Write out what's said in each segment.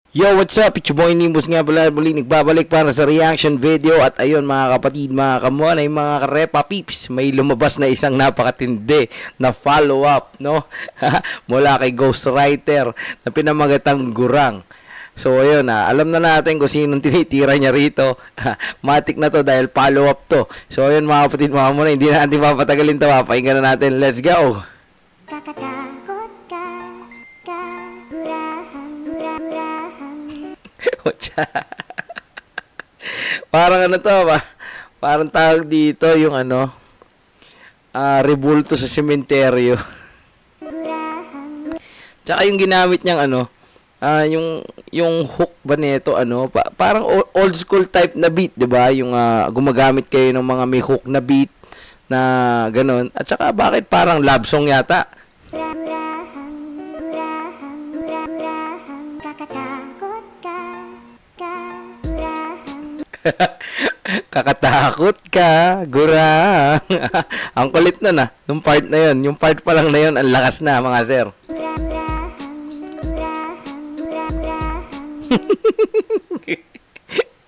Yo, what's up? It's your boy Nimbus nga pala muli nagbabalik para sa reaction video. At ayun mga kapatid, mga kamuanay, mga karepa peeps, may lumabas na isang napakatindi na follow-up, no? Mula kay Ghostwriter na pinamagatang Gurang. So ayun, alam na natin kung sinong tinitira niya rito. Matik na to dahil follow-up to. So ayun mga kapatid, mga kamuanay, hindi na natin papatagalin to. Pakinggan na natin. Let's go! Parang ano to ba? Parang tawag dito yung ano, rebulto sa sementeryo. Tsaka yung ginamit niyang ano, yung hook ba nito ano, parang old school type na beat, 'di ba? Yung gumagamit kayo ng mga may hook na beat na ganun. At saka bakit parang love song yata? Kakatakot ka, Gurang. Ang kulit nun nung part na yun. Yung part pa lang na yun, ang lakas na mga sir.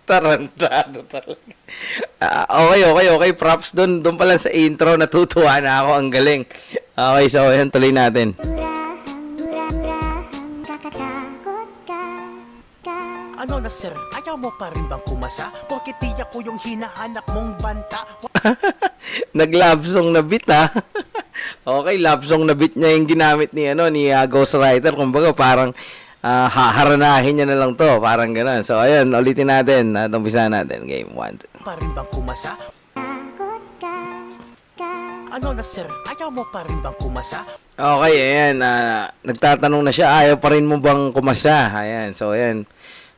Tarantado talaga. Okay. Props doon pa lang sa intro. Natutuwa na ako. Ang galing. Okay, so ayan, tuloy natin. Ano na sir, ayaw mo pa rin bang kumasa? Porkit tiyak ko yung hinahanap mong banta. Nag-love song na beat Okay, love song na beat niya yung ginamit ni Ghostwriter. Kumbaga parang haharanahin niya na lang to, parang gano'n. So ayun, ulitin natin. Umpisa natin. Game 1. Pa rin bang kumasa? Ano na sir, ayaw mo pa rin bang kumasa? Okay, ayan. Nagtatanong na siya, ayaw pa rin mo bang kumasa? Ayan, so ayan.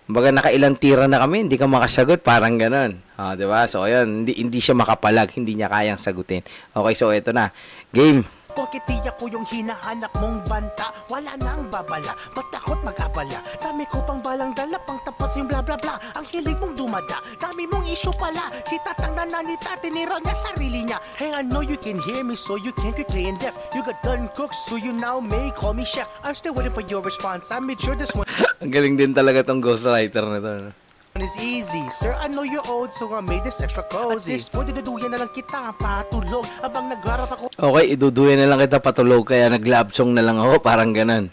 Kumbaga nakailang tira na kami, hindi ka makasagot, parang gano'n. Diba? So ayan, hindi siya makapalag, hindi niya kayang sagutin. Okay, so ito na. Game. Porkit tiyak ko yung hinahanap mong banta. Wala nang babala, ba't takot mag-abala? Dami ko pang balang dala, pang tapos yung bla bla bla. Ang hilig mong dumada, dami mong issue pala. Si tatang nananita, tinira niya sarili niya. Hey, I know you can hear me, so you can't be playing deaf. You got done cooked, so you now may call me chef. I'm still waiting for your response, I made sure this one Ang galing din talaga tong Ghostwriter na to. is easy. Sir, I know you're old, so I made this extra cozy. At this point, iduduyan na lang kita patulog abang nagharap ako Okay, iduduyan na lang kita patulog, kaya nag-love song na lang ako, parang ganun.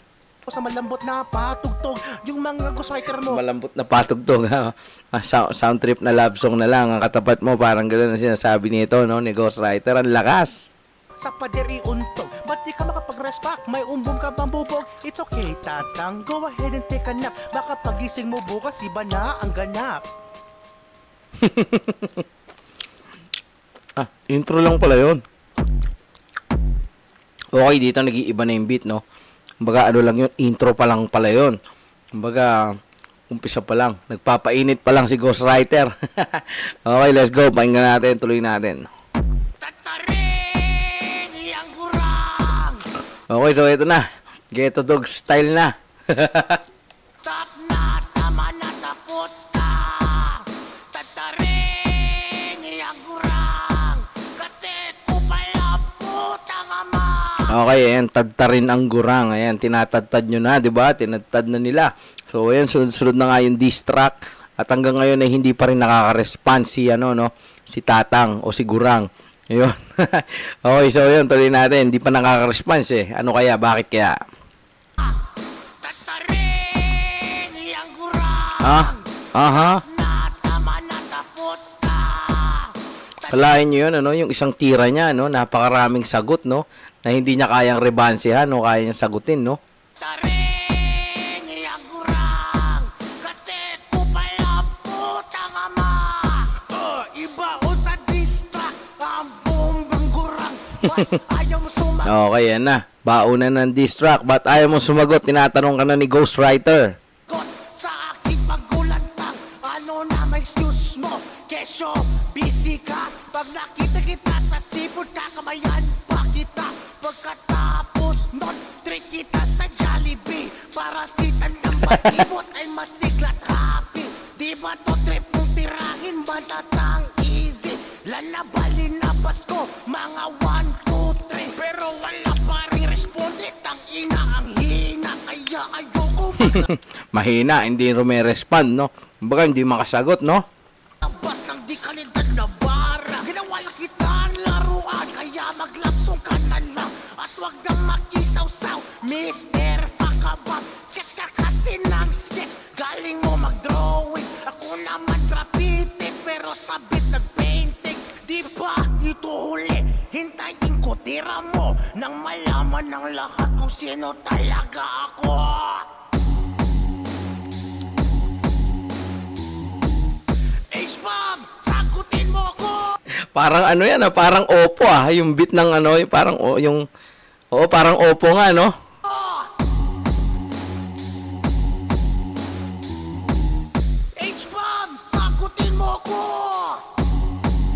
sa malambot na patugtog. Yung mga ghostwriter mo, Malambot na patugtog sound trip na love song na lang ang katapat mo, parang ganun ang sinasabi nito, no, ni Ghostwriter. Ang lakas. sa paderi untog. Ba't di ka makapag-respack? May umbong ka bang bubog? It's okay, tatang. Go ahead and take a nap. Baka pagising mo bukas, iba na ang ganap. Intro lang pala yun. Okay, dito nag-iiba na yung beat, no? Kumbaga, ano lang yun, intro pa lang pala yun. Kumbaga, umpisa pa lang. Nagpapainit pa lang si Ghostwriter. Okay, let's go. Pakinggan natin, tuloy natin. Tataring yang Gurang! Okay, so ito na. Ghetto Dog style na. Tap na, tama na, tapos ka. Tataring yang Gurang! Kasi kupala putang ama. Okay, ayan, tadtarin ang Gurang. Ayan, tinatadtad nyo na, di ba? Tinatad na nila. So, ayan, sunod-sunod na nga yung diss track. At hanggang ngayon ay hindi pa rin nakaka-response si Tatang o si Gurang. Ayun. Okay, so yun, tuloy natin. Hindi pa nakaka-response Ano kaya? Bakit kaya? Tataring yang Gurang! Aha. Na, tama na, tapos ka. Kalahin nyo yun, yung isang tira niya, napakaraming sagot, na hindi niya kayang rebansehan, kaya niya sagutin, Taring yang Gurang! Kasi kupala putang ama. Iba o sa distract ang bombang Gurang. Ayaw mo sumagot. Okay, yan na. Baunan ng diss track. Ba't ayaw mo sumagot? Tinatanong ka na ni Ghostwriter. Sa aking pagulantang, ano na may excuse mo? Kesyo, busy ka. Pag nakita kita sa sipod, kakamayan pa kita. Pagkatapos nun, trick kita sa Jollibee. Para si tandang batibot ay masiglat happy. Di ba to trip mong tirahin, matatang easy. Lanabalin na Pasko, mga 1, 2, 3. Pero wala pa rin responde, tang ina ang hina. Kaya ayoko mahina, hindi rumerespond, no? Kumbaga, hindi makasagot, no? Bas ng di kalidad na bara. Ginawa na kitang laruan, kaya maglapsong ka na lang. At wag nang makisaw-saw, Mr. Fakabab. Sketch ka kasi ng sketch, galing mo mag-drawing. Ako naman graffiti, pero sabit nag-painting. Di ba ito huli? Hintayin ko tira mo nang malaman ng lahat kung sino talaga ako. H-Bomb, sagutin mo ko! Parang ano yan, parang Oppo yung beat ng ano, yung parang parang Oppo nga, no? H-Bomb, sagutin mo ko!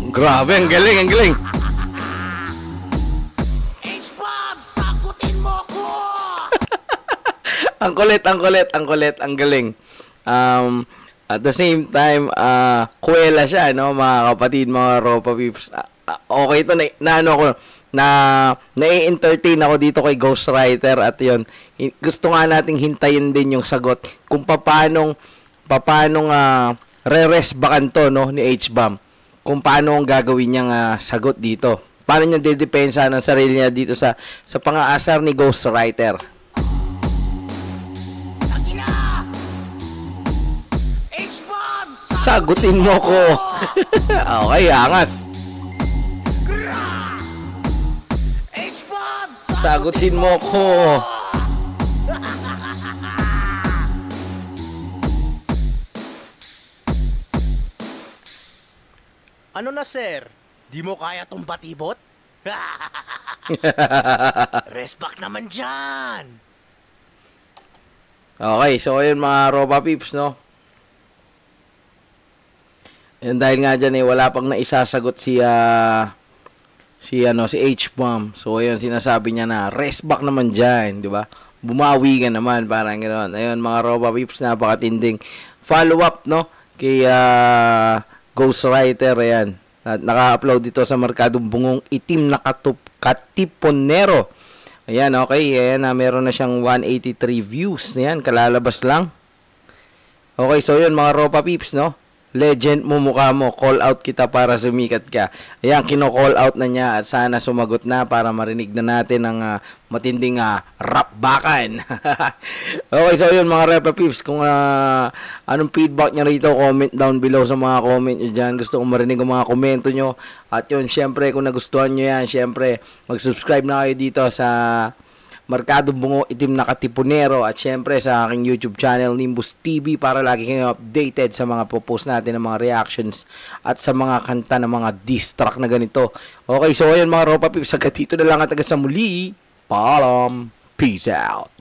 Grabe, ang galing, ang galing. H-Bomb, sagutin mo ko! Ang kulit, ang kulit, ang kulit, ang galing. At the same time, kuwela siya, no, mga kapatid, mga Ropa Peeps. Okay ito, nai-entertain ako dito kay Ghostwriter at yun, gusto nga nating hintayin din yung sagot kung paanong re-resbakan to, no, ni H-Bomb. Kung paano ang gagawin niyang sagot dito. Paano niya didepensa ng sarili niya dito sa pang-aasar ni Ghostwriter. Sagutin mo ko. Okay, angas. Sagutin mo ko. Ano na, sir? Di mo kaya tong batibot? Respect naman dyan. Okay, so ayun mga Ropa Peeps, no? And dahil nga dyan wala pang naisasagot si H-Bomb. So ayun, sinasabi niya na rest back naman dyan, di ba? Bumawi ka naman, parang gano'n. Ayun mga Ropa Peeps, napakatinding follow up, no? Kay Ghostwriter, ayan. Naka-upload dito sa Merkadong Bungong Itim na Katipunero. Ayan, okay. Ayan, meron na siyang 183 views. Ayan, kalalabas lang. Okay, so yun mga Ropa Peeps, no? Legend mo mukha mo, call out kita para sumikat ka. Ayan, kino-call out na niya at sana sumagot na para marinig na natin ang matinding rap bakan. Okay, so yun mga Ropa Peeps, kung anong feedback niya rito, comment down below sa mga comment nyo dyan. Gusto kong marinig ang mga komento nyo. At yun, syempre, kung nagustuhan nyo yan, syempre, mag-subscribe na kayo dito sa Merkadong Bungo Itim na Katipunero at syempre sa aking YouTube channel Nimbus TV para lagi kayong updated sa mga post natin ng mga reactions at sa mga kanta ng mga diss track na ganito. Okay, so ayun mga Ropa Peeps, hanggang dito na lang at hanggang sa muli. Paalam. Peace out.